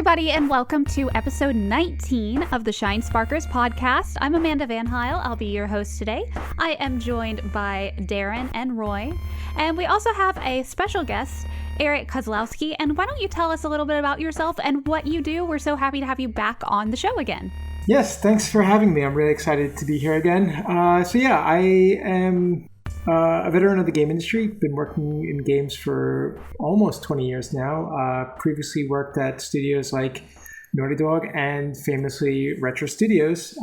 everybody, and welcome to episode 19 of the Shinesparkers Podcast. I'm Amanda Van Heil. I'll be your host today. I am joined by Darren and Roy, and we also have a special guest, Eric Kozlowsky. And why don't you tell us a little bit about yourself and what you do? We're so happy to have you back on the show again. Yes, thanks for having me. I'm really excited to be here again. I am a veteran of the game industry. Been working in games for almost 20 years now. Previously worked at studios like Naughty Dog and famously Retro Studios.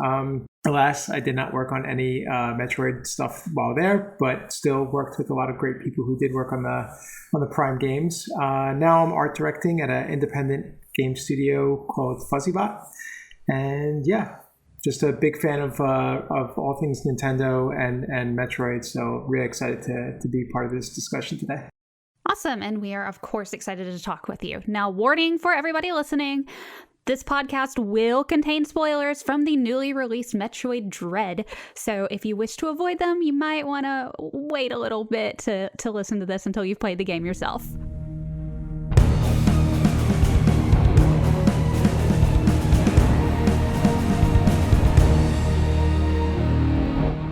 Alas, I did not work on any Metroid stuff while there, but still worked with a lot of great people who did work on the Prime games. Now I'm art directing at an independent game studio called FuzzyBot. And yeah, just a big fan of all things Nintendo and Metroid. So really excited to be part of this discussion today. Awesome. And we are, of course, excited to talk with you. Now, warning for everybody listening, this podcast will contain spoilers from the newly released Metroid Dread. So if you wish to avoid them, you might want to wait a little bit to listen to this until you've played the game yourself.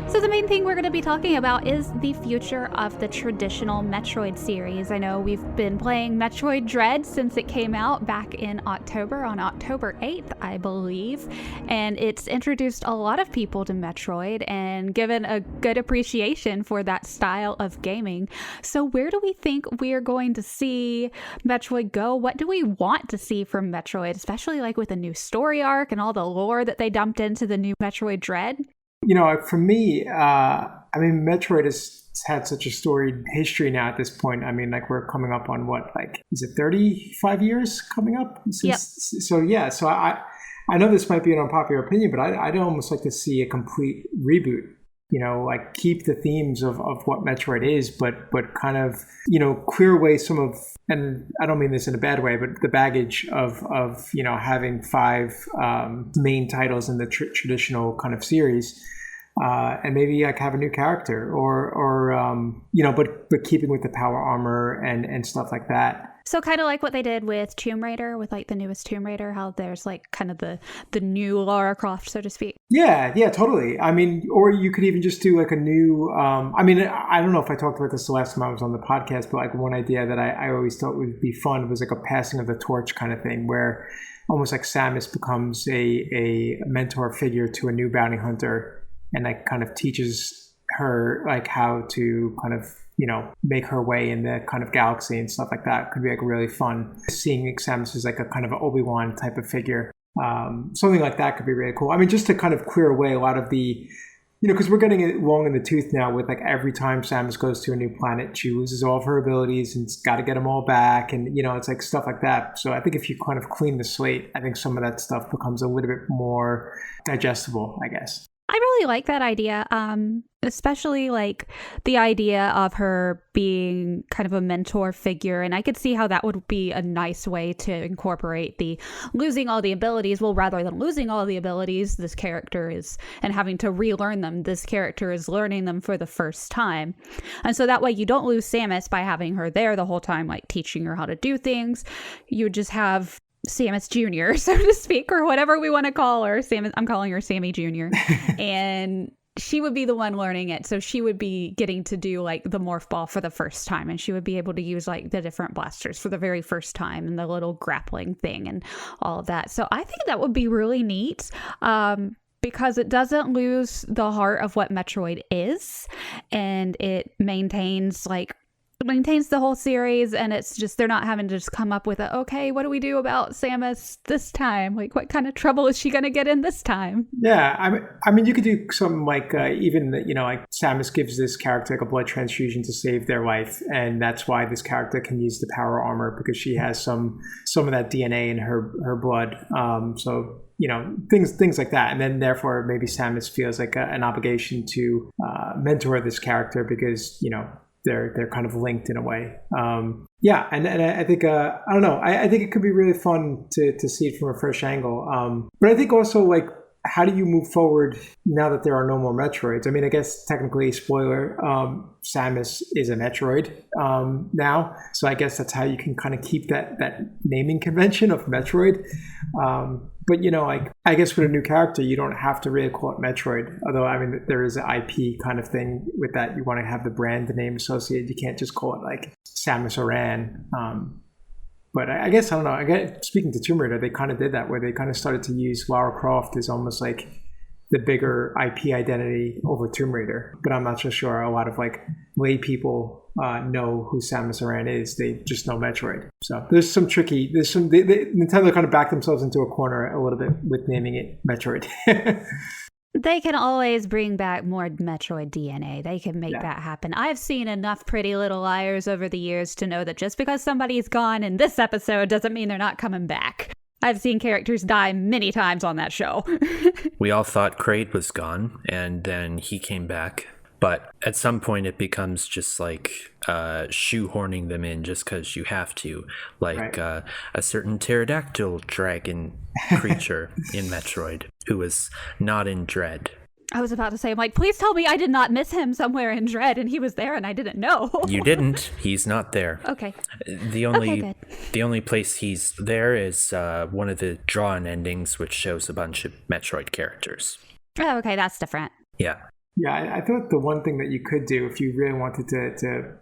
So the main thing we're going to be talking about is the future of the traditional Metroid series. I know we've been playing Metroid Dread since it came out back in October, on October 8th, I believe. And it's introduced a lot of people to Metroid and given a good appreciation for that style of gaming. So where do we think we are going to see Metroid go? What do we want to see from Metroid, especially like with a new story arc and all the lore that they dumped into the new Metroid Dread? You know, for me, Metroid has had such a storied history now at this point. I mean, like we're coming up on what, like, is it 35 years coming up? Yep. So I know this might be an unpopular opinion, but I'd almost like to see a complete reboot. You know, like keep the themes of what Metroid is, but kind of, you know, clear away some of, and I don't mean this in a bad way, but the baggage of you know, having 5 main titles in the traditional kind of series, and maybe like have a new character or you know, but keeping with the power armor and stuff like that. So kind of like what they did with Tomb Raider, with like the newest Tomb Raider, how there's like kind of the new Lara Croft, so to speak. Yeah, totally. I mean, or you could even just do like a new, I don't know if I talked about this the last time I was on the podcast, but like one idea that I always thought would be fun was like a passing of the torch kind of thing, where almost like Samus becomes a mentor figure to a new bounty hunter and like kind of teaches her like how to kind of, you know, make her way in the kind of galaxy and stuff like that. Could be like really fun. Seeing Samus as like a kind of an Obi-Wan type of figure. Something like that could be really cool. I mean, just to kind of clear away a lot of the, you know, because we're getting it long in the tooth now with like every time Samus goes to a new planet, she loses all of her abilities and it's got to get them all back. And, you know, it's like stuff like that. So I think if you kind of clean the slate, I think some of that stuff becomes a little bit more digestible, I guess. I really like that idea, especially like the idea of her being kind of a mentor figure. And I could see how that would be a nice way to incorporate the losing all the abilities. Well, rather than losing all the abilities, this character is, and having to relearn them, this character is learning them for the first time. And so that way you don't lose Samus by having her there the whole time, like teaching her how to do things. You just have Samus Jr., so to speak, or whatever we want to call her. I'm calling her Sammy Jr. And she would be the one learning it. So she would be getting to do like the morph ball for the first time. And she would be able to use like the different blasters for the very first time and the little grappling thing and all of that. So I think that would be really neat. Because it doesn't lose the heart of what Metroid is. And it maintains the whole series, and it's just they're not having to just come up with okay, what do we do about Samus this time? Like, what kind of trouble is she going to get in this time? Yeah, I mean, you could do something like even, you know, like Samus gives this character like a blood transfusion to save their life, and that's why this character can use the power armor because she has some of that DNA in her blood. So, you know, things like that, and then therefore maybe Samus feels like an obligation to mentor this character because, you know, they're kind of linked in a way. And I think I don't know. I think it could be really fun to see it from a fresh angle. But I think also like how do you move forward now that there are no more Metroids? I mean, I guess technically, spoiler, Samus is a Metroid now. So I guess that's how you can kind of keep that naming convention of Metroid. But, like, I guess with a new character, you don't have to really call it Metroid. Although, I mean, there is an IP kind of thing with that. You want to have the brand, the name associated. You can't just call it like Samus Aran. But I guess, I don't know, speaking to Tomb Raider, they kind of did that where they kind of started to use Lara Croft as almost like the bigger IP identity over Tomb Raider. But I'm not so sure a lot of like lay people know who Samus Aran is. They just know Metroid. So Nintendo kind of backed themselves into a corner a little bit with naming it Metroid. They can always bring back more Metroid DNA. They can make that happen. I've seen enough Pretty Little Liars over the years to know that just because somebody's gone in this episode doesn't mean they're not coming back. I've seen characters die many times on that show. We all thought Kraid was gone, and then he came back. But at some point, it becomes just like shoehorning them in just because you have to. Like a certain pterodactyl dragon creature in Metroid who was not in Dread. I was about to say, I'm like, please tell me I did not miss him somewhere in Dread and he was there and I didn't know. You didn't. He's not there. Okay. The only place he's there is one of the drawn endings, which shows a bunch of Metroid characters. Oh, okay. That's different. Yeah. Yeah, I thought the one thing that you could do if you really wanted to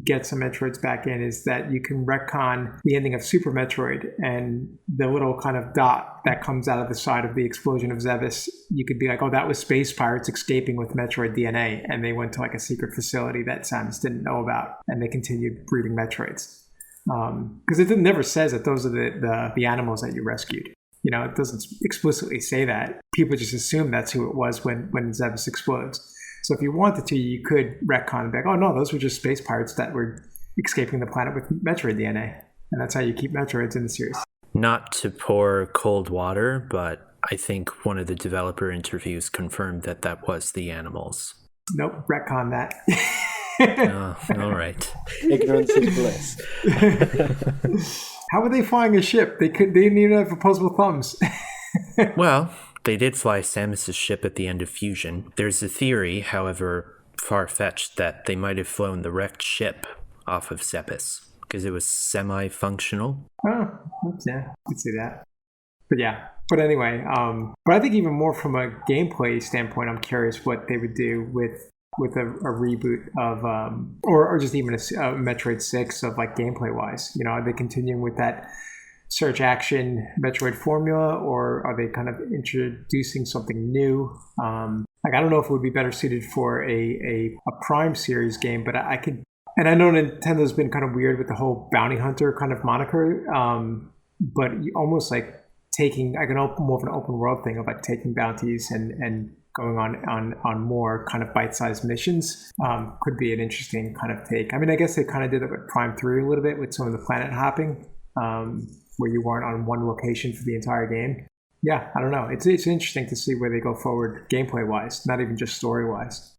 get some Metroids back in is that you can retcon the ending of Super Metroid and the little kind of dot that comes out of the side of the explosion of Zebes. You could be like, oh, that was space pirates escaping with Metroid DNA, and they went to like a secret facility that Samus didn't know about, and they continued breeding Metroids. Because it never says that those are the animals that you rescued. It doesn't explicitly say that. People just assume that's who it was when Zebes explodes. So if you wanted to, you could retcon and be like, oh no, those were just space pirates that were escaping the planet with Metroid DNA. And that's how you keep Metroids in the series. Not to pour cold water, but I think one of the developer interviews confirmed that was the animals. Nope, retcon that. Oh, all right. Ignorance is bliss. How were they flying a ship? They didn't even have opposable thumbs. Well, they did fly Samus's ship at the end of Fusion. There's a theory, however far-fetched, that they might have flown the wrecked ship off of Zebes because it was semi-functional. Oh, yeah, I could see that. But anyway, but I think even more from a gameplay standpoint, I'm curious what they would do with a reboot of or just even a Metroid 6 of like gameplay wise. Are they continuing with that search action Metroid formula, or are they kind of introducing something new? Like, I don't know if it would be better suited for a Prime series game, but I could, and I know Nintendo's been kind of weird with the whole bounty hunter kind of moniker, but almost like taking like more of an open world thing of like taking bounties and going on more kind of bite-sized missions could be an interesting kind of take. I mean, I guess they kind of did it with Prime 3 a little bit with some of the planet hopping, where you weren't on one location for the entire game. Yeah, I don't know. It's interesting to see where they go forward gameplay-wise, not even just story-wise.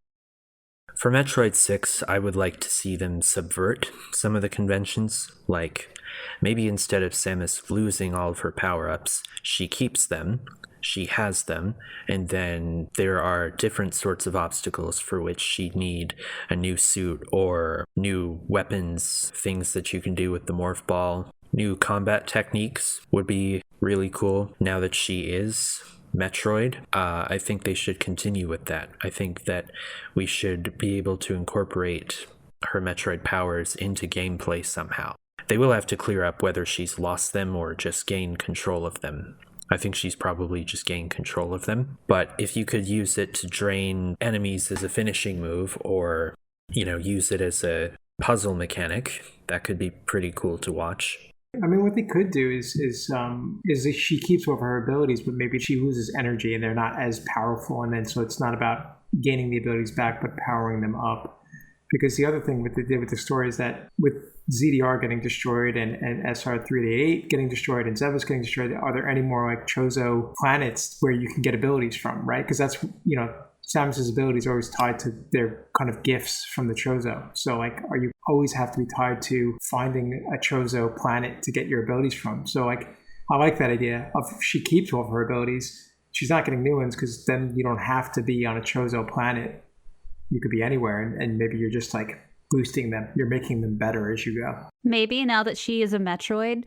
For Metroid 6, I would like to see them subvert some of the conventions, like maybe instead of Samus losing all of her power-ups, she keeps them, she has them, and then there are different sorts of obstacles for which she'd need a new suit or new weapons, things that you can do with the morph ball. New combat techniques would be really cool now that she is Metroid. I think they should continue with that. I think that we should be able to incorporate her Metroid powers into gameplay somehow. They will have to clear up whether she's lost them or just gained control of them. I think she's probably just gained control of them. But if you could use it to drain enemies as a finishing move, or, use it as a puzzle mechanic, that could be pretty cool to watch. I mean, what they could do is that she keeps all of her abilities, but maybe she loses energy and they're not as powerful. And then so it's not about gaining the abilities back, but powering them up. Because the other thing that they did with the story is that with ZDR getting destroyed and SR388 getting destroyed and Zebes getting destroyed, are there any more like Chozo planets where you can get abilities from, right? Because that's, Samus's abilities are always tied to their kind of gifts from the Chozo. So like, are you always have to be tied to finding a Chozo planet to get your abilities from? So like, I like that idea of she keeps all of her abilities, she's not getting new ones because then you don't have to be on a Chozo planet. You could be anywhere, and maybe you're just like boosting them. You're making them better as you go. Maybe now that she is a Metroid,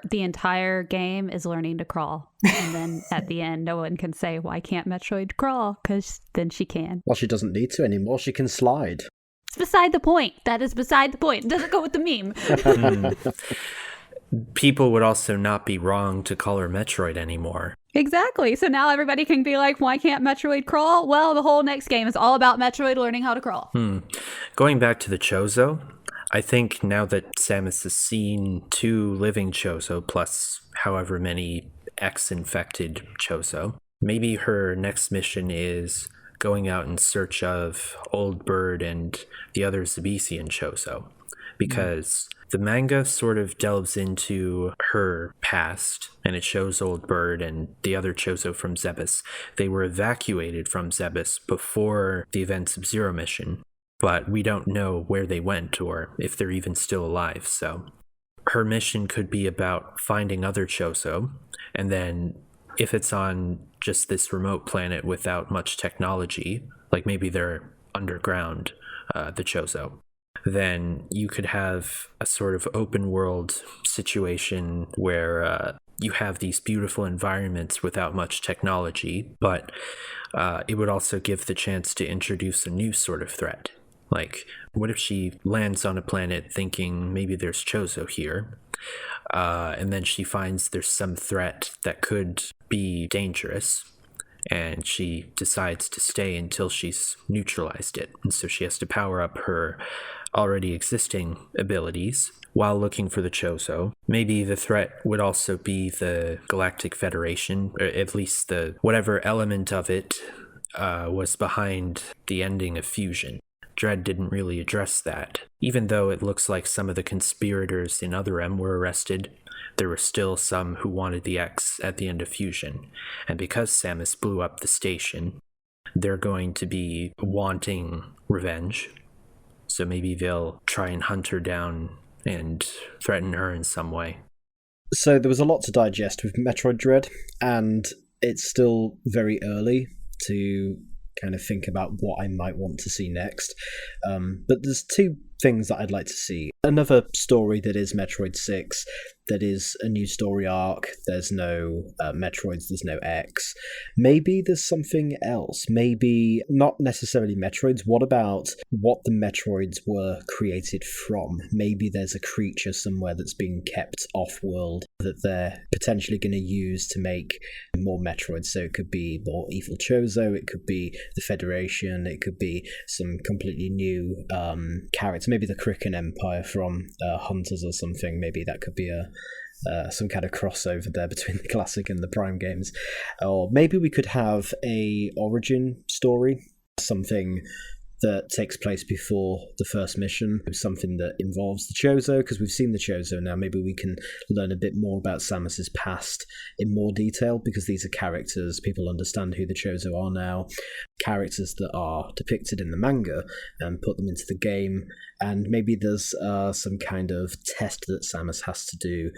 the entire game is learning to crawl. And then at the end, no one can say, why can't Metroid crawl? Because then she can. Well, she doesn't need to anymore. She can slide. It's beside the point. That is beside the point. It doesn't go with the meme. People would also not be wrong to call her Metroid anymore. Exactly. So now everybody can be like, why can't Metroid crawl? Well, the whole next game is all about Metroid learning how to crawl. Going back to the Chozo, I think now that Samus has seen 2 living Chozo plus however many X-infected Chozo, maybe her next mission is going out in search of Old Bird and the other Zabesian Chozo. Because the manga sort of delves into her past, and it shows Old Bird and the other Chozo from Zebes. They were evacuated from Zebes before the event Sub-Zero mission, but we don't know where they went or if they're even still alive, so her mission could be about finding other Chozo, and then if it's on just this remote planet without much technology, like maybe they're underground, the Chozo, then you could have a sort of open world situation where you have these beautiful environments without much technology, but it would also give the chance to introduce a new sort of threat. Like, what if she lands on a planet thinking maybe there's Chozo here, and then she finds there's some threat that could be dangerous, and she decides to stay until she's neutralized it. And so she has to power up her already existing abilities while looking for the Chozo. Maybe the threat would also be the Galactic Federation, or at least the whatever element of it was behind the ending of Fusion. Dread didn't really address that. Even though it looks like some of the conspirators in Other M were arrested, there were still some who wanted the X at the end of Fusion. And because Samus blew up the station, they're going to be wanting revenge. So maybe they'll try and hunt her down and threaten her in some way. So there was a lot to digest with Metroid Dread, and it's still very early to kind of think about what I might want to see next. But there's 2 things that I'd like to see. Another story that is Metroid 6, that is a new story arc. There's no Metroids, there's no X. Maybe there's something else. Maybe not necessarily Metroids. What about what the Metroids were created from? Maybe there's a creature somewhere that's being kept off-world that they're potentially going to use to make more Metroids. So it could be more evil Chozo, it could be the Federation, it could be some completely new character. Maybe the Kriken Empire from Hunters or something. Maybe that could be some kind of crossover there between the classic and the Prime games. Or maybe we could have a origin story, something that takes place before the first mission, something that involves the Chozo, because we've seen the Chozo now. Maybe we can learn a bit more about Samus's past in more detail, because these are characters, people understand who the Chozo are now, characters that are depicted in the manga, and put them into the game. And maybe there's some kind of test that Samus has to do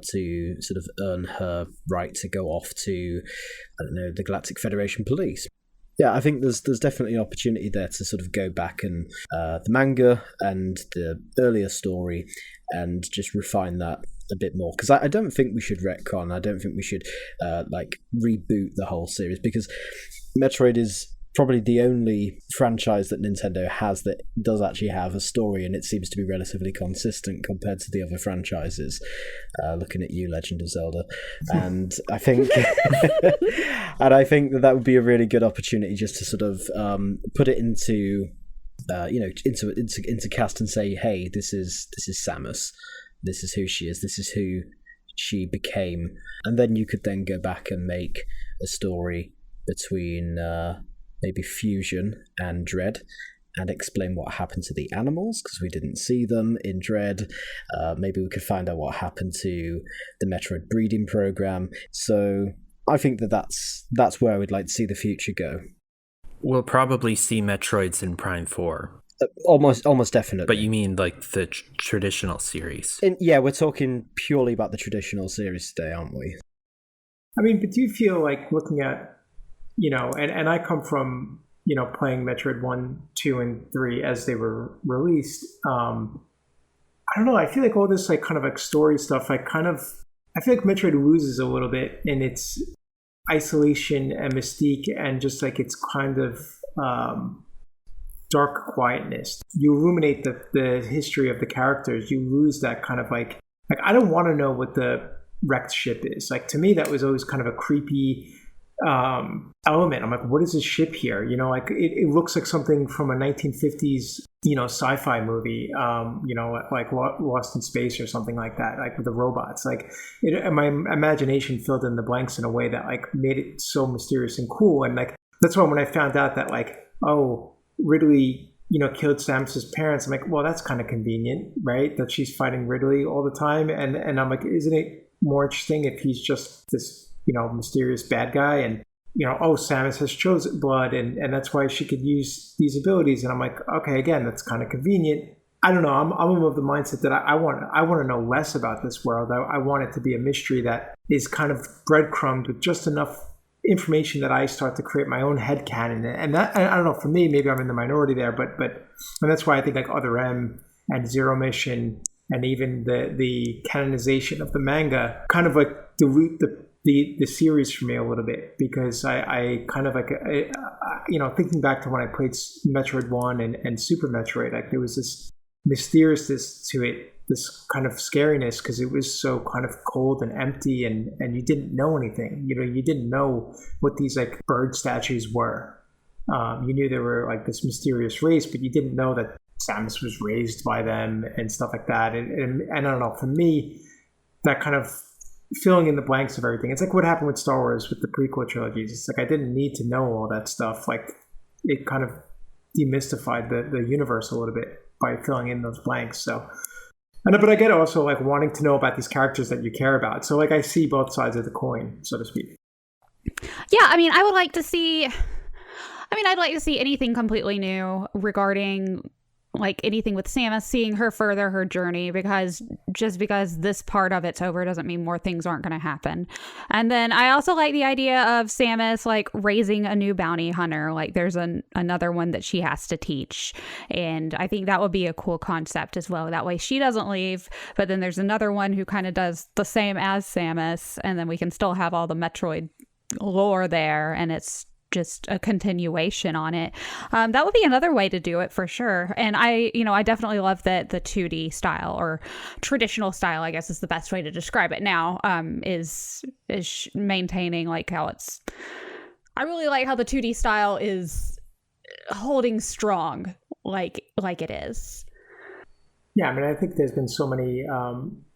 to sort of earn her right to go off to, I don't know, the Galactic Federation Police. Yeah, I think there's definitely an opportunity there to sort of go back and the manga and the earlier story and just refine that a bit more. Because I don't think we should retcon. I don't think we should reboot the whole series, because Metroid is probably the only franchise that Nintendo has that does actually have a story, and it seems to be relatively consistent compared to the other franchises. Looking at you, Legend of Zelda, and I think, that would be a really good opportunity just to sort of put it into cast and say, hey, this is Samus, this is who she is, this is who she became, and then you could then go back and make a story between maybe Fusion and Dread, and explain what happened to the animals, because we didn't see them in Dread. Maybe we could find out what happened to the Metroid breeding program. So I think that's where I would like to see the future go. We'll probably see Metroids in Prime 4. Almost definitely. But you mean like the traditional series? Yeah, we're talking purely about the traditional series today, aren't we? I mean, but do you feel like looking at, and I come from, playing Metroid 1, 2, and 3 as they were released. I don't know. I feel like all this like kind of like story stuff, I feel like Metroid loses a little bit in its isolation and mystique and just like its kind of dark quietness. You illuminate the history of the characters. You lose that kind of like I don't want to know what the wrecked ship is. Like to me, that was always kind of a creepy element. I'm like, what is this ship here? Like it looks like something from a 1950s sci-fi movie, like Lost in Space or something like that, like with the robots. Like my imagination filled in the blanks in a way that like made it so mysterious and cool. And like that's why when I found out that like, oh, Ridley killed Samus's parents, I'm like, well, that's kind of convenient, right? That she's fighting Ridley all the time. And I'm like, isn't it more interesting if he's just this mysterious bad guy, and oh, Samus has chosen blood, and that's why she could use these abilities. And I'm like, okay, again, that's kind of convenient. I don't know. I'm of the mindset that I want to know less about this world. I want it to be a mystery that is kind of breadcrumbed with just enough information that I start to create my own headcanon. And that, I don't know, for me, maybe I'm in the minority there, but and that's why I think like Other M and Zero Mission and even the canonization of the manga kind of like dilute the series for me a little bit, because I kind of like, thinking back to when I played Metroid 1 and Super Metroid, like there was this mysteriousness to it, this kind of scariness, because it was so kind of cold and empty, and you didn't know anything. You didn't know what these like bird statues were. You knew they were like this mysterious race, but you didn't know that Samus was raised by them and stuff like that. And I don't know, for me, that kind of filling in the blanks of everything. It's like what happened with Star Wars with the prequel trilogies. It's like I didn't need to know all that stuff. Like it kind of demystified the universe a little bit by filling in those blanks. So, but I get also like wanting to know about these characters that you care about. So like I see both sides of the coin, so to speak. Yeah, I mean, I'd like to see anything completely new regarding like anything with Samus, seeing her further her journey, because just because this part of it's over doesn't mean more things aren't going to happen. And then I also like the idea of Samus like raising a new bounty hunter. Like there's another one that she has to teach, and I think that would be a cool concept as well. That way she doesn't leave, but then there's another one who kind of does the same as Samus, and then we can still have all the Metroid lore there, and it's just a continuation on it. That would be another way to do it for sure. And I definitely love that the 2D style, or traditional style, I guess is the best way to describe it now, is maintaining like how it's. I really like how the 2D style is holding strong, like it is. Yeah, I mean, I think there's been so many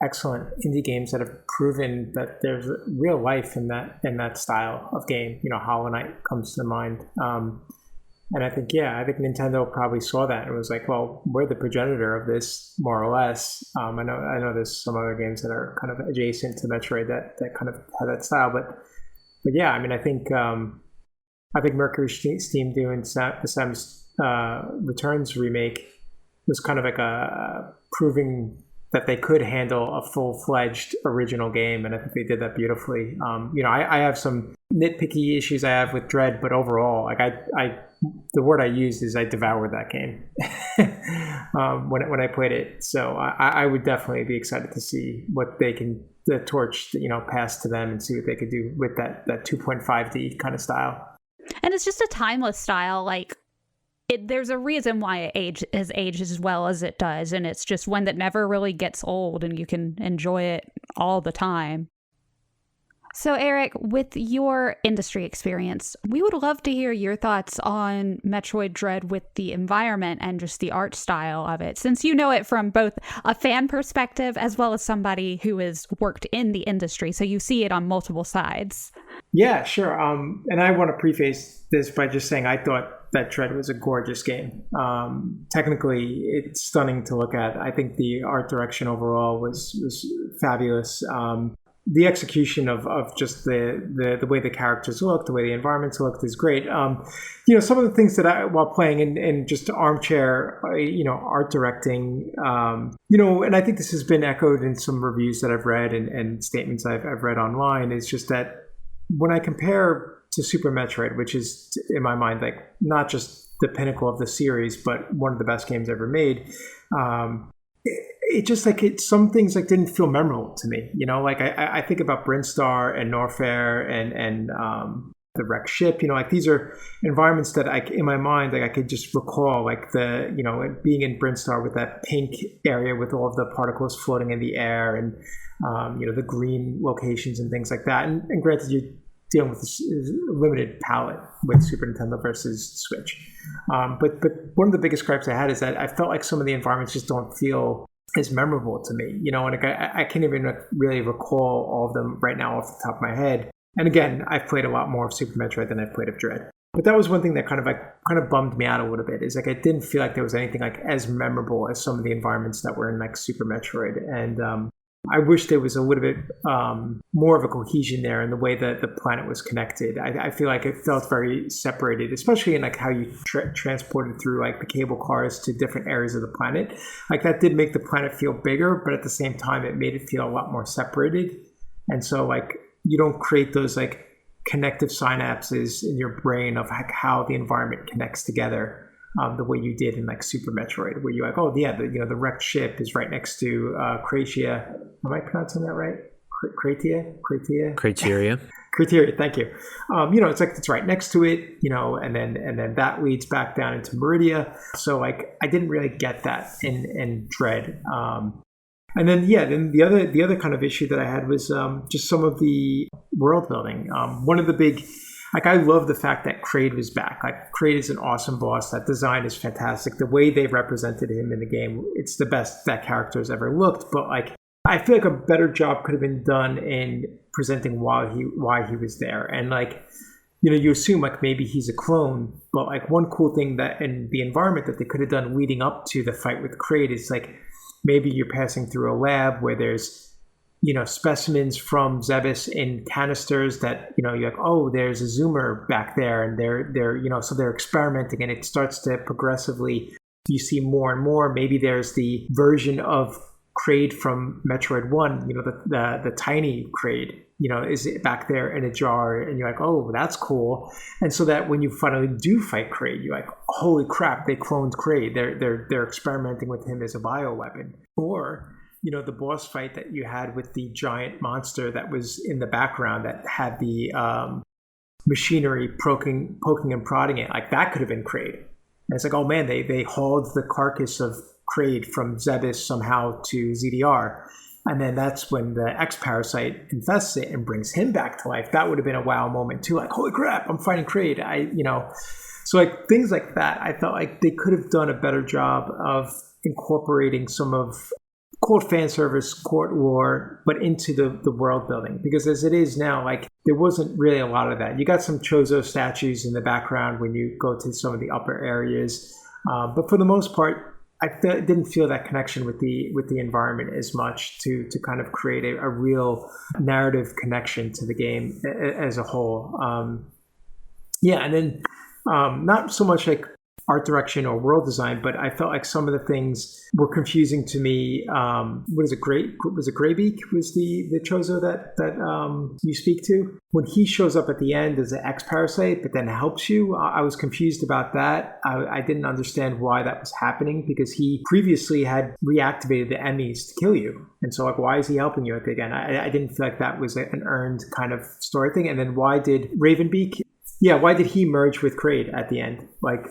excellent indie games that have proven that there's real life in that style of game. Hollow Knight comes to mind, and I think Nintendo probably saw that and was like, well, we're the progenitor of this, more or less. I know there's some other games that are kind of adjacent to Metroid that kind of have that style, but yeah, I mean, I think Mercury Steam doing the Samus Returns remake was kind of like a proving that they could handle a full-fledged original game, and I think they did that beautifully. I have some nitpicky issues I have with Dread, but overall, like the word I used is I devoured that game when I played it. So I would definitely be excited to see what they can, the torch, pass to them, and see what they could do with that 2.5D kind of style. And it's just a timeless style, like. There's a reason why it has aged as well as it does, and it's just one that never really gets old, and you can enjoy it all the time. So, Eric, with your industry experience, we would love to hear your thoughts on Metroid Dread with the environment and just the art style of it, since you know it from both a fan perspective as well as somebody who has worked in the industry, so you see it on multiple sides. Yeah, sure. And I want to preface this by just saying I thought that Dread was a gorgeous game. Technically, it's stunning to look at. I think the art direction overall was fabulous. The execution of just the way the characters look, the way the environments looked is great. Some of the things that while playing in just armchair, art directing, and I think this has been echoed in some reviews that I've read and statements I've read online, is just that when I compare to Super Metroid, which is in my mind like not just the pinnacle of the series, but one of the best games ever made, it just like some things like didn't feel memorable to me. Like I think about Brinstar and Norfair and the wrecked ship. Like these are environments that in my mind, like I could just recall, like being in Brinstar with that pink area with all of the particles floating in the air, and the green locations and things like that. And granted, you're dealing with this limited palette with Super Nintendo versus Switch. But one of the biggest gripes I had is that I felt like some of the environments just don't feel as memorable to me. And I can't even really recall all of them right now off the top of my head. And again, I've played a lot more of Super Metroid than I've played of Dread. But that was one thing that kind of bummed me out a little bit. Is like I didn't feel like there was anything like as memorable as some of the environments that were in like Super Metroid. And I wish there was a little bit more of a cohesion there in the way that the planet was connected. I feel like it felt very separated, especially in like how you transported through like the cable cars to different areas of the planet. Like that did make the planet feel bigger, but at the same time, it made it feel a lot more separated. And so like you don't create those like connective synapses in your brain of like how the environment connects together. The way you did in like Super Metroid, where you're like, oh yeah, the wrecked ship is right next to Kratia. Am I pronouncing that right? Kratia. Thank you. It's like it's right next to it. And then that leads back down into Meridia. So like I didn't really get that in Dread. And then the other kind of issue that I had was just some of the world building. One of the big I love the fact that Kraid was back. Like Kraid is an awesome boss. That design is fantastic. The way they represented him in the game, it's the best that character has ever looked. But like, I feel like a better job could have been done in presenting why he was there. And like, you assume like maybe he's a clone, but like one cool thing that in the environment that they could have done leading up to the fight with Kraid is like maybe you're passing through a lab where there's specimens from Zebes in canisters that, you're like, oh, there's a zoomer back there, and they're so they're experimenting, and it starts to progressively, you see more and more. Maybe there's the version of Kraid from Metroid 1, the tiny Kraid, is back there in a jar, and you're like, oh, that's cool. And so that when you finally do fight Kraid, you're like, holy crap, they cloned Kraid. They're experimenting with him as a bioweapon. Or the boss fight that you had with the giant monster that was in the background that had the machinery poking and prodding it, like that could have been Kraid. And it's like, oh man, they hauled the carcass of Kraid from Zebes somehow to ZDR. And then that's when the X-Parasite infests it and brings him back to life. That would have been a wow moment too. Like, holy crap, I'm fighting Kraid. So like things like that, I felt like they could have done a better job of incorporating some of court fan service, court lore, but into the world building. Because as it is now, like there wasn't really a lot of that. You got some Chozo statues in the background when you go to some of the upper areas, but for the most part, I didn't feel that connection with the environment as much to kind of create a real narrative connection to the game as a whole. And then not so much like art direction or world design, but I felt like some of the things were confusing to me. Was it Greybeak was the Chozo that you speak to? When he shows up at the end as an X-Parasite, but then helps you, I was confused about that. I didn't understand why that was happening, because he previously had reactivated the Emmys to kill you. And so like, why is he helping you again? I didn't feel like that was an earned kind of story thing. And then why did Ravenbeak, why did he merge with Kraid at the end? Like,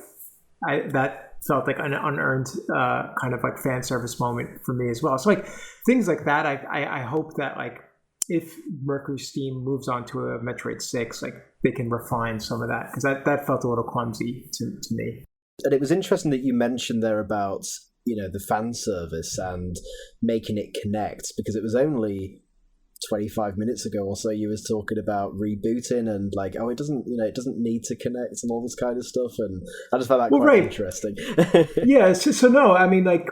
that felt like an unearned kind of like fan service moment for me as well. So like things like that, I hope that like if Mercury Steam moves on to a Metroid 6, like they can refine some of that, because that felt a little clumsy to me. And it was interesting that you mentioned there about the fan service and making it connect, because it was only 25 minutes ago or so you was talking about rebooting and like, oh, it doesn't need to connect and all this kind of stuff, and I just found that quite interesting. Yeah, so no, I mean, like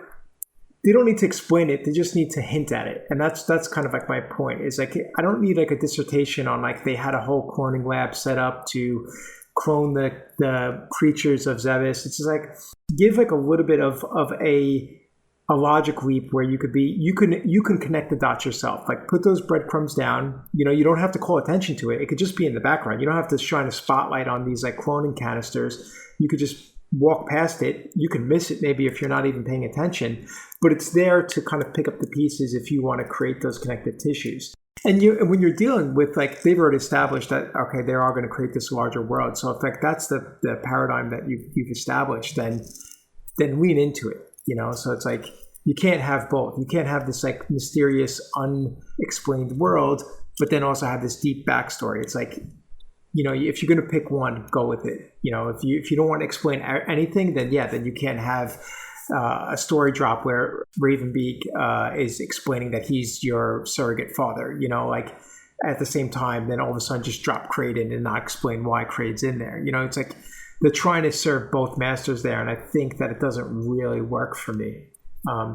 they don't need to explain it, they just need to hint at it. And that's kind of like my point, is like I don't need like a dissertation on like they had a whole cloning lab set up to clone the creatures of Zebes. It's just like give like a little bit of a a logic leap where you can connect the dots yourself. Like put those breadcrumbs down. You don't have to call attention to it. It could just be in the background. You don't have to shine a spotlight on these like cloning canisters. You could just walk past it. You can miss it maybe if you're not even paying attention, but it's there to kind of pick up the pieces if you want to create those connective tissues. And when you're dealing with, like, they've already established that, okay, they are going to create this larger world. So if like that's the paradigm that you've established, then lean into it. So it's like you can't have both. You can't have this like mysterious, unexplained world, but then also have this deep backstory. It's like, if you're going to pick one, go with it. If you don't want to explain anything, then you can't have a story drop where Ravenbeak is explaining that he's your surrogate father. Like at the same time, then all of a sudden just drop Kraid in and not explain why Kraid's in there. It's like they're trying to serve both masters there, and I think that it doesn't really work for me.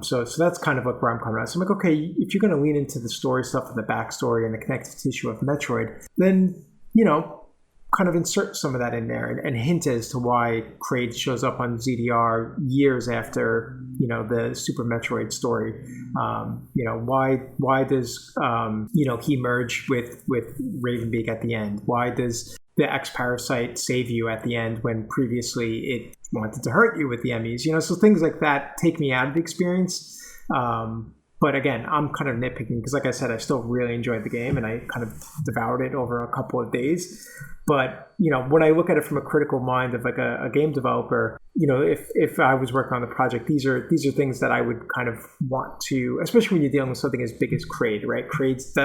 So that's kind of like where I'm coming at. So I'm like, okay, if you're going to lean into the story stuff and the backstory and the connective tissue of Metroid, then kind of insert some of that in there and hint as to why Kraid shows up on ZDR years after the Super Metroid story. Why does he merge with Ravenbeak at the end? Why does the X parasite save you at the end when previously it wanted to hurt you with the Emmys? So things like that take me out of the experience. But again, I'm kind of nitpicking because, like I said, I still really enjoyed the game and I kind of devoured it over a couple of days. But, when I look at it from a critical mind of like a game developer, if I was working on the project, these are things that I would kind of want to, especially when you're dealing with something as big as Kraid, right? Kraid's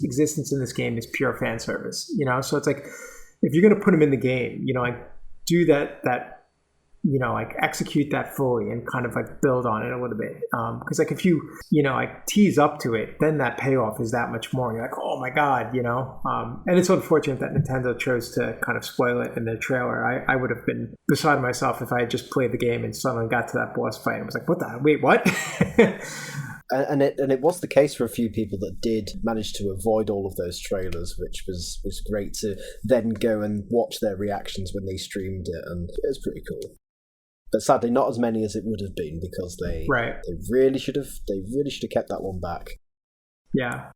existence in this game is pure fan service, So it's like, if you're going to put him in the game, like do that like execute that fully and kind of like build on it a little bit. Because like if you, like tease up to it, then that payoff is that much more. You're like, oh my God, and it's unfortunate that Nintendo chose to kind of spoil it in their trailer. I would have been beside myself if I had just played the game and suddenly got to that boss fight and was like, wait, what? And it was the case for a few people that did manage to avoid all of those trailers, which was great to then go and watch their reactions when they streamed it, and it was pretty cool. But sadly, not as many as it would have been because they really should have kept that one back. Yeah,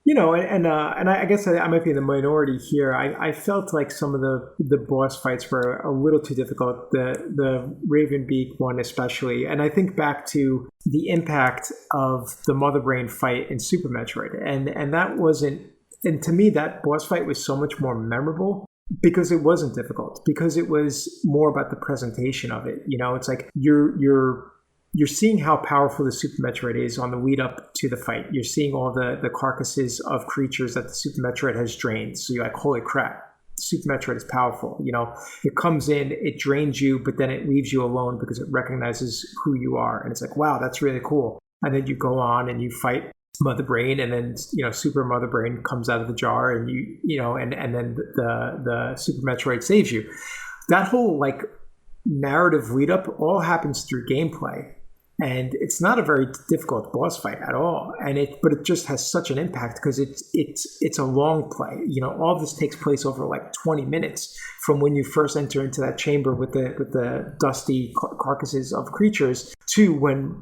and I guess I might be in the minority here. I felt like some of the boss fights were a little too difficult. The Ravenbeak one especially, and I think back to the impact of the Mother Brain fight in Super Metroid, and that wasn't. And to me, that boss fight was so much more memorable. Because it wasn't difficult, because it was more about the presentation of it. It's like you're seeing how powerful the Super Metroid is on the lead up to the fight. You're seeing all the carcasses of creatures that the Super Metroid has drained. So you're like, holy crap, Super Metroid is powerful. It comes in, it drains you, but then it leaves you alone because it recognizes who you are. And it's like, wow, that's really cool. And then you go on and you fight Mother Brain, and then Super Mother Brain comes out of the jar, and and then the Super Metroid saves you. That whole like narrative lead up all happens through gameplay, and it's not a very difficult boss fight at all. But it just has such an impact because it's a long play. All this takes place over like 20 minutes from when you first enter into that chamber with the dusty carcasses of creatures to when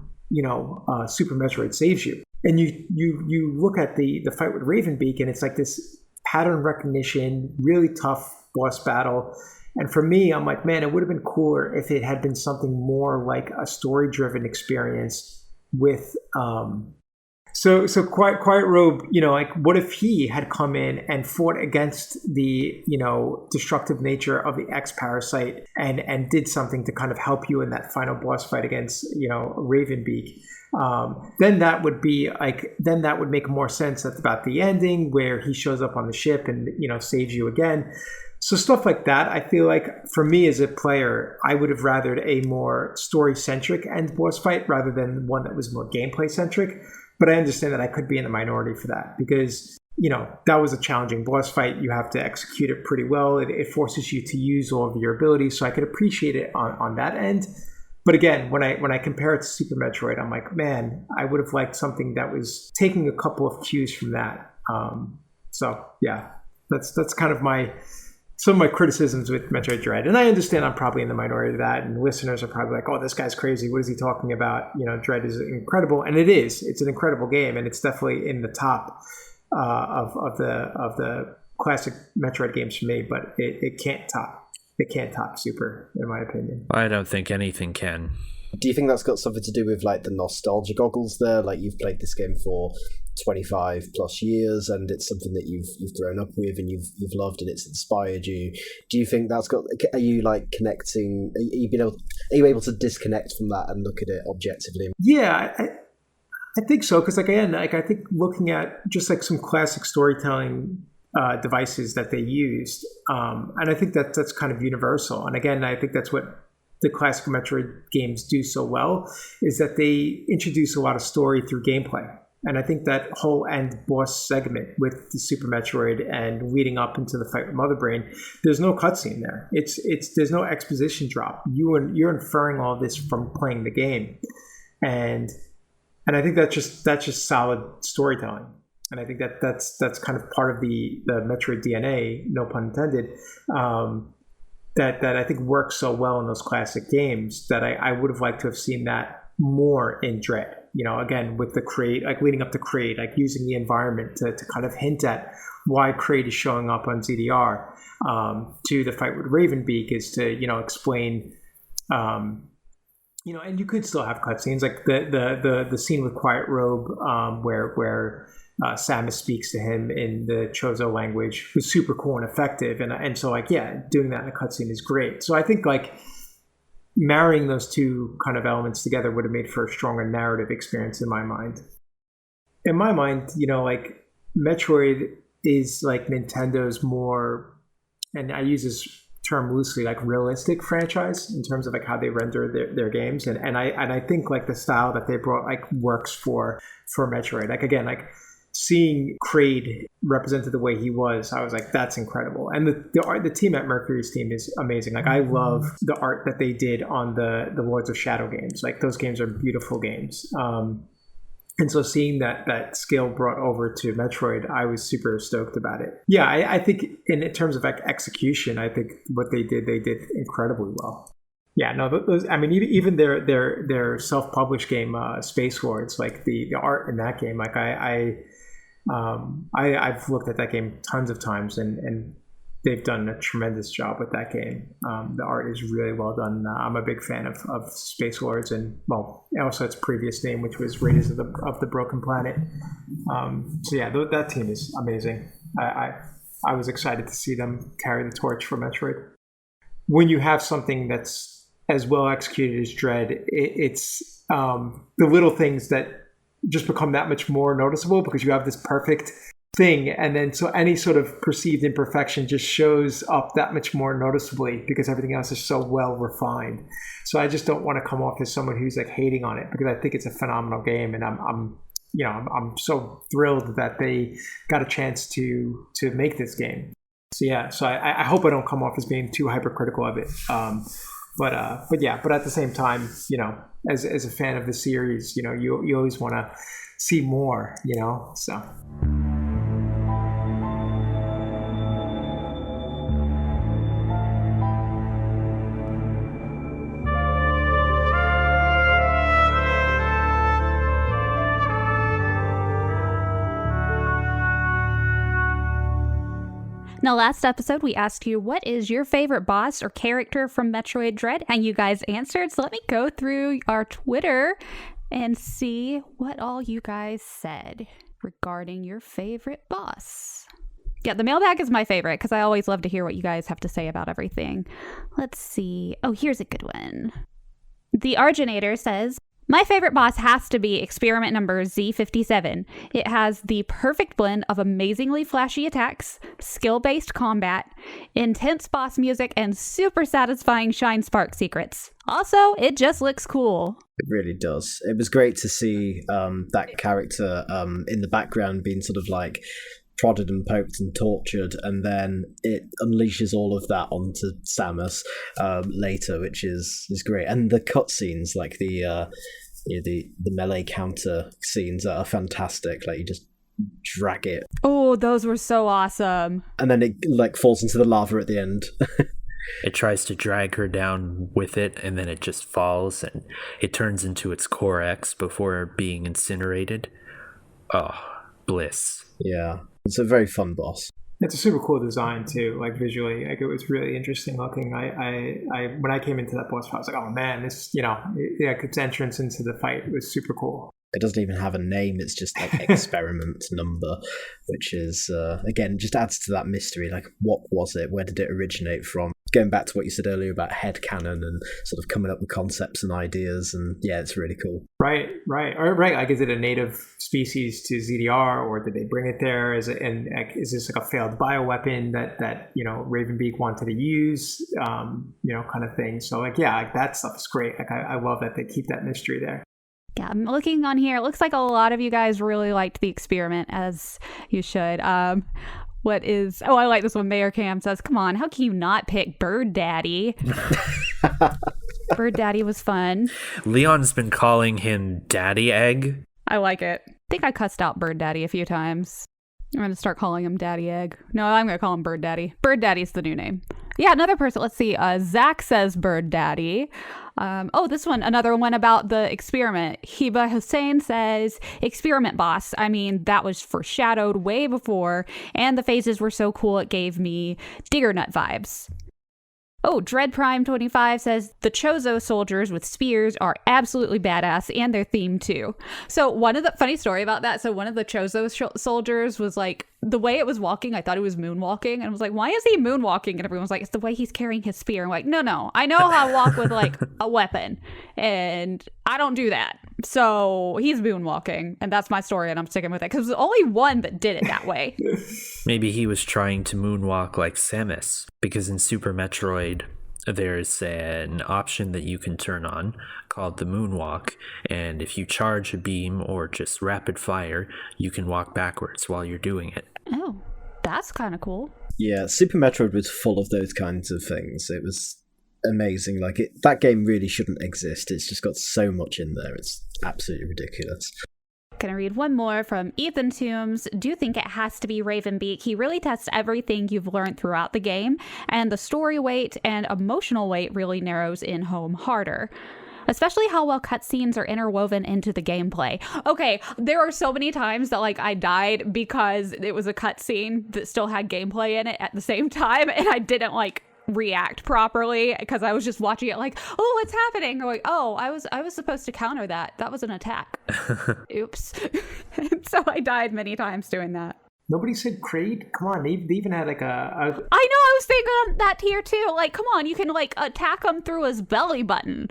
Super Metroid saves you. And you look at the fight with Ravenbeak, and it's like this pattern recognition, really tough boss battle. And for me, I'm like, man, it would have been cooler if it had been something more like a story-driven experience with So Quiet Robe, like what if he had come in and fought against the, destructive nature of the X parasite and did something to kind of help you in that final boss fight against, Ravenbeak. Then that would make more sense about the ending where he shows up on the ship and, saves you again. So stuff like that, I feel like for me as a player, I would have rathered a more story-centric end boss fight rather than one that was more gameplay-centric. But I understand that I could be in the minority for that because, that was a challenging boss fight. You have to execute it pretty well. It forces you to use all of your abilities. So I could appreciate it on that end. But again, when I compare it to Super Metroid, I'm like, man, I would have liked something that was taking a couple of cues from that. So yeah, that's kind of my some of my criticisms with Metroid Dread, and I understand I'm probably in the minority of that, and listeners are probably like, "Oh, this guy's crazy. What is he talking about?" Dread is incredible, and it is. It's an incredible game, and it's definitely in the top of the classic Metroid games for me. But it can't top Super, in my opinion. I don't think anything can. Do you think that's got something to do with like the nostalgia goggles there? Like you've played this game for 25 plus years, and it's something that you've grown up with and you've loved, and it's inspired you. Do you think that's got? Are you like connecting? Are you able to disconnect from that and look at it objectively? Yeah, I think so. Because I think looking at just like some classic storytelling devices that they used, and I think that's kind of universal. And again, I think that's what the classic Metroid games do so well, is that they introduce a lot of story through gameplay. And I think that whole end boss segment with the Super Metroid and leading up into the fight with Mother Brain, there's no cutscene there. There's no exposition drop. You're inferring all this from playing the game, and I think that's just solid storytelling. And I think that's kind of part of the Metroid DNA, no pun intended. That I think works so well in those classic games that I would have liked to have seen that more in Dread. Again, with the Kraid, like leading up to Kraid, like using the environment to kind of hint at why Kraid is showing up on ZDR, to the fight with Ravenbeak is to, explain, and you could still have cutscenes, like the scene with Quiet Robe, where Samus speaks to him in the Chozo language was super cool and effective. And so doing that in a cutscene is great. So I think like marrying those two kind of elements together would have made for a stronger narrative experience in my mind. In my mind, like Metroid is like Nintendo's more, and I use this term loosely, like realistic franchise in terms of like how they render their games. And I think like the style that they brought like works for Metroid. Like again, like seeing Kraid represented the way he was, I was like, that's incredible. And the team at Mercury's team is amazing. Like I love the art that they did on the Lords of Shadow games. Like those games are beautiful games. And so seeing that skill brought over to Metroid, I was super stoked about it. Yeah, I think in terms of like execution, I think what they did incredibly well. Yeah, no, those. I mean, even their self-published game, Space Lords, like the art in that game, like I've looked at that game tons of times, and they've done a tremendous job with that game. The art is really well done. I'm a big fan of Space Lords, and also its previous name, which was Raiders of the Broken Planet. So yeah, that team is amazing. I was excited to see them carry the torch for Metroid. When you have something that's as well executed as Dread, it's the little things that just become that much more noticeable because you have this perfect thing, and then so any sort of perceived imperfection just shows up that much more noticeably because everything else is so well refined. So I just don't want to come off as someone who's like hating on it, because I think it's a phenomenal game, and I'm so thrilled that they got a chance to make this game. So yeah, so I hope I don't come off as being too hypercritical of it. But at the same time, as a fan of the series, you always want to see more, so. Now, last episode, we asked you, what is your favorite boss or character from Metroid Dread? And you guys answered. So let me go through our Twitter and see what all you guys said regarding your favorite boss. Yeah, the mailbag is my favorite because I always love to hear what you guys have to say about everything. Let's see. Oh, here's a good one. The Arginator says, my favorite boss has to be experiment number Z57. It has the perfect blend of amazingly flashy attacks, skill-based combat, intense boss music, and super satisfying Shinespark secrets. Also, it just looks cool. It really does. It was great to see that character in the background being sort of like prodded and poked and tortured, and then it unleashes all of that onto Samus later, which is great. And the cutscenes, like the melee counter scenes, are fantastic. Like you just drag it. Oh, those were so awesome. And then it like falls into the lava at the end. It tries to drag her down with it, and then it just falls, and it turns into its Core X before being incinerated. Oh, bliss. Yeah, it's a very fun boss. It's a super cool design too, like visually. Like it was really interesting looking. I when I came into that boss fight, I was like, oh man, this, its entrance into the fight was super cool. It doesn't even have a name, it's just like experiment number, which is, again, just adds to that mystery. Like, what was it? Where did it originate from? Going back to what you said earlier about headcanon and sort of coming up with concepts and ideas, and yeah, it's really cool. Right. Like, is it a native species to ZDR, or did they bring it there? Is this like a failed bioweapon that Ravenbeak wanted to use? Kind of thing. So like, yeah, like that stuff is great. Like I love that they keep that mystery there. Yeah, I'm looking on here. It looks like a lot of you guys really liked the experiment, as you should. I like this one. Mayor Cam says, come on, how can you not pick Bird Daddy? Bird Daddy was fun. Leon's been calling him Daddy Egg. I like it. I think I cussed out Bird Daddy a few times. I'm going to start calling him Daddy Egg. No, I'm going to call him Bird Daddy. Bird Daddy's the new name. Yeah, another person. Let's see. Zach says Bird Daddy. This one, another one about the experiment. Hiba Hussein says, experiment boss. I mean, that was foreshadowed way before, and the phases were so cool it gave me Digger Nut vibes. Oh, Dread Prime 25 says, the Chozo soldiers with spears are absolutely badass, and their theme too. So funny story about that, so one of the Chozo soldiers was like, the way it was walking, I thought it was moonwalking, and I was like, why is he moonwalking? And everyone was like, it's the way he's carrying his spear. I'm like, no, I know how to walk with like a weapon, and I don't do that. So he's moonwalking, and that's my story, and I'm sticking with it, because there's only one that did it that way. Maybe he was trying to moonwalk like Samus, because in Super Metroid, there's an option that you can turn on called the moonwalk, and if you charge a beam or just rapid fire, you can walk backwards while you're doing it. Oh, that's kind of cool. Yeah, Super Metroid was full of those kinds of things. It was amazing. Like, that game really shouldn't exist. It's just got so much in there. It's absolutely ridiculous. Gonna read one more from Ethan Toombs. Do you think it has to be Ravenbeak? He really tests everything you've learned throughout the game, and the story weight and emotional weight really narrows in home harder. Especially how well cutscenes are interwoven into the gameplay. Okay, there are so many times that like I died because it was a cutscene that still had gameplay in it at the same time, and I didn't like react properly because I was just watching it like, oh, what's happening? I'm like, oh, I was supposed to counter that. That was an attack. Oops. And so I died many times doing that. Nobody said Kraid? Come on, they even had like I know, I was thinking on that tier too. Like, come on, you can like attack him through his belly button.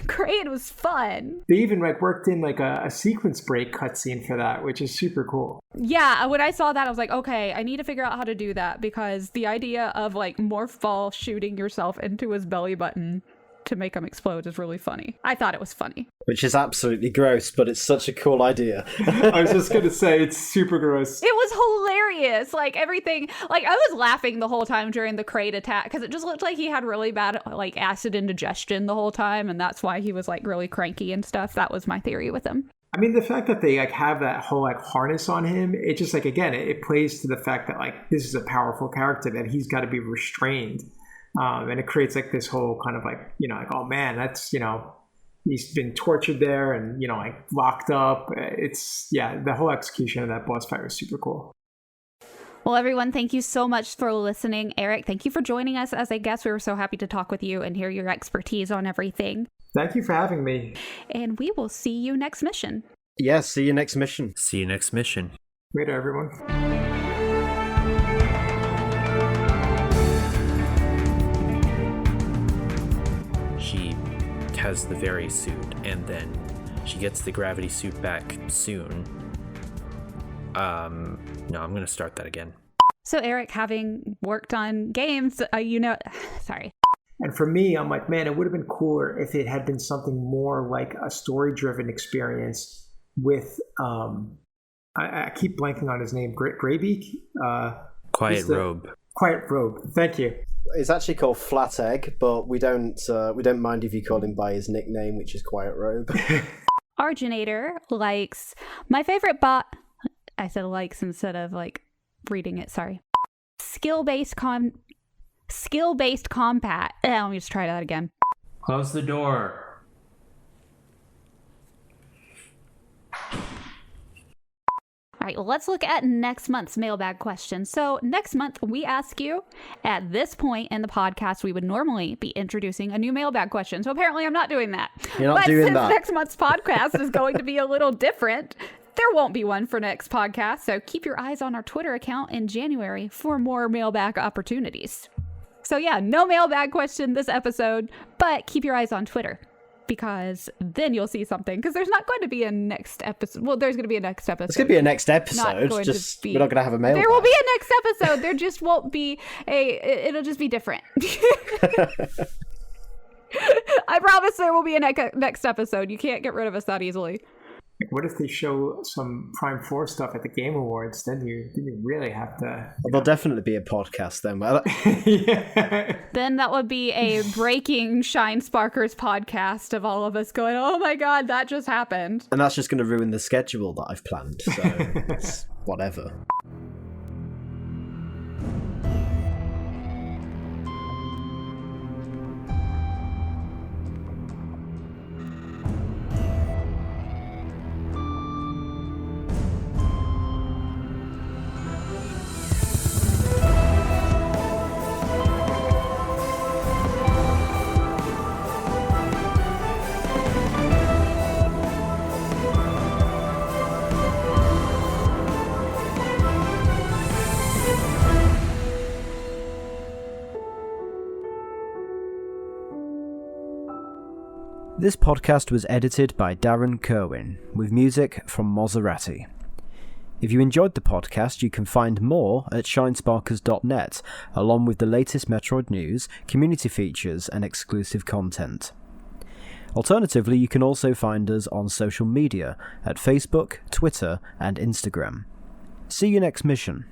Kraid was fun. They even like worked in like a sequence break cutscene for that, which is super cool. Yeah, when I saw that, I was like, okay, I need to figure out how to do that, because the idea of like Morph Ball shooting yourself into his belly button to make him explode is really funny. I thought it was funny. Which is absolutely gross, but it's such a cool idea. I was just going to say, it's super gross. It was hilarious. Like everything, like I was laughing the whole time during the Kraid attack, because it just looked like he had really bad like acid indigestion the whole time, and that's why he was like really cranky and stuff. That was my theory with him. I mean, the fact that they like have that whole like harness on him, it just like, again, it plays to the fact that like this is a powerful character that he's got to be restrained. And it creates like this whole kind of like, like, oh man, that's, he's been tortured there and, like locked up. The whole execution of that boss fight was super cool. Well, everyone, thank you so much for listening. Eric, thank you for joining us as a guest. We were so happy to talk with you and hear your expertise on everything. Thank you for having me. And we will see you next mission. Yeah, see you next mission. See you next mission. Later, everyone. She has the Very suit, and then she gets the gravity suit back soon. No, I'm gonna start that again. So Eric, having worked on games, sorry. And for me, I'm like, man, it would have been cooler if it had been something more like a story-driven experience with, I keep blanking on his name, Greybeak? Quiet Robe. Quiet Robe, thank you. It's actually called Flat Egg, but we don't mind if you call him by his nickname, which is Quiet Robe. Arginator likes my favorite bot. I said likes instead of like reading it. Sorry. Skill-based combat. Let me just try that again. Close the door. All right, well, let's look at next month's mailbag question. So next month, we ask you, at this point in the podcast, we would normally be introducing a new mailbag question. So apparently I'm not doing that. You're not doing that. Since next month's podcast is going to be a little different, there won't be one for next podcast. So keep your eyes on our Twitter account in January for more mailbag opportunities. So yeah, no mailbag question this episode, but keep your eyes on Twitter, because then you'll see something. Because there's not going to be a next episode. Well, there's going to be a next episode. It's going to be a next episode. Just we're not going to have a mailbag. There will be a next episode. There just won't be it'll just be different. I promise there will be a next episode. You can't get rid of us that easily. What if they show some Prime 4 stuff at the Game Awards? Then you really have to... Well, there'll definitely be a podcast then. Yeah. Then that would be a breaking Shinesparkers podcast of all of us going, oh my god, that just happened. And that's just going to ruin the schedule that I've planned. So it's whatever. This podcast was edited by Darren Kerwin, with music from Maserati. If you enjoyed the podcast, you can find more at shinesparkers.net, along with the latest Metroid news, community features, and exclusive content. Alternatively, you can also find us on social media at Facebook, Twitter, and Instagram. See you next mission.